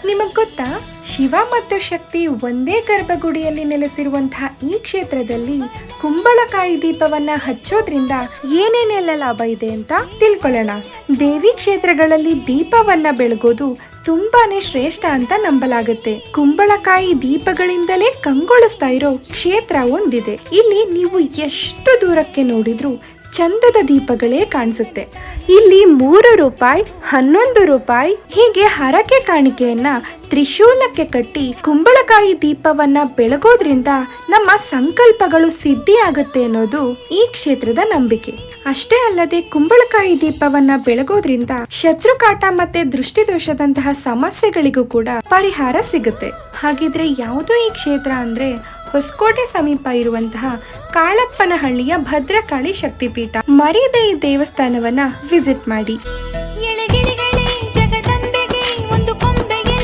ನಿಮಗ್ ಗೊತ್ತಾ, ಶಿವ ಮತ್ತು ಶಕ್ತಿ ಒಂದೇ ಗರ್ಭಗುಡಿಯಲ್ಲಿ ನೆಲೆಸಿರುವಂತಹ ಈ ಕ್ಷೇತ್ರದಲ್ಲಿ ಕುಂಬಳಕಾಯಿ ದೀಪವನ್ನ ಹಚ್ಚೋದ್ರಿಂದ ಏನೇನೆಲ್ಲ ಲಾಭ ಇದೆ ಅಂತ ತಿಳ್ಕೊಳ್ಳೋಣ. ದೇವಿ ಕ್ಷೇತ್ರಗಳಲ್ಲಿ ದೀಪವನ್ನ ಬೆಳಗೋದು ತುಂಬಾನೇ ಶ್ರೇಷ್ಠ ಅಂತ ನಂಬಲಾಗುತ್ತೆ. ಕುಂಬಳಕಾಯಿ ದೀಪಗಳಿಂದಲೇ ಕಂಗೊಳಿಸ್ತಾ ಇರೋ ಕ್ಷೇತ್ರ ಒಂದಿದೆ. ಇಲ್ಲಿ ನೀವು ಎಷ್ಟು ದೂರಕ್ಕೆ ನೋಡಿದ್ರು ಚಂದದ ದೀಪಗಳೇ ಕಾಣಿಸುತ್ತೆ. ಇಲ್ಲಿ 3 ರೂಪಾಯಿ, 11 ರೂಪಾಯಿ ಹೀಗೆ ಹರಕೆ ಕಾಣಿಕೆಯನ್ನ ತ್ರಿಶೂಲಕ್ಕೆ ಕಟ್ಟಿ ಕುಂಬಳಕಾಯಿ ದೀಪವನ್ನ ಬೆಳಗೋದ್ರಿಂದ ನಮ್ಮ ಸಂಕಲ್ಪಗಳು ಸಿದ್ಧಿಯಾಗುತ್ತೆ ಅನ್ನೋದು ಈ ಕ್ಷೇತ್ರದ ನಂಬಿಕೆ. ಅಷ್ಟೇ ಅಲ್ಲದೆ ಕುಂಬಳಕಾಯಿ ದೀಪವನ್ನ ಬೆಳಗೋದ್ರಿಂದ ಶತ್ರುಕಾಟ ಮತ್ತೆ ದೃಷ್ಟಿದೋಷದಂತಹ ಸಮಸ್ಯೆಗಳಿಗೂ ಕೂಡ ಪರಿಹಾರ ಸಿಗುತ್ತೆ. ಹಾಗಿದ್ರೆ ಯಾವುದು ಈ ಕ್ಷೇತ್ರ ಅಂದ್ರೆ ಹೊಸಕೋಟೆ ಸಮೀಪ ಇರುವಂತಹ ಕಾಳಪ್ಪನಹಳ್ಳಿಯ ಭದ್ರಕಾಳಿ ಶಕ್ತಿಪೀಠ. ಮರೀದೆ ಈ ದೇವಸ್ಥಾನವನ್ನ ವಿಸಿಟ್ ಮಾಡಿ.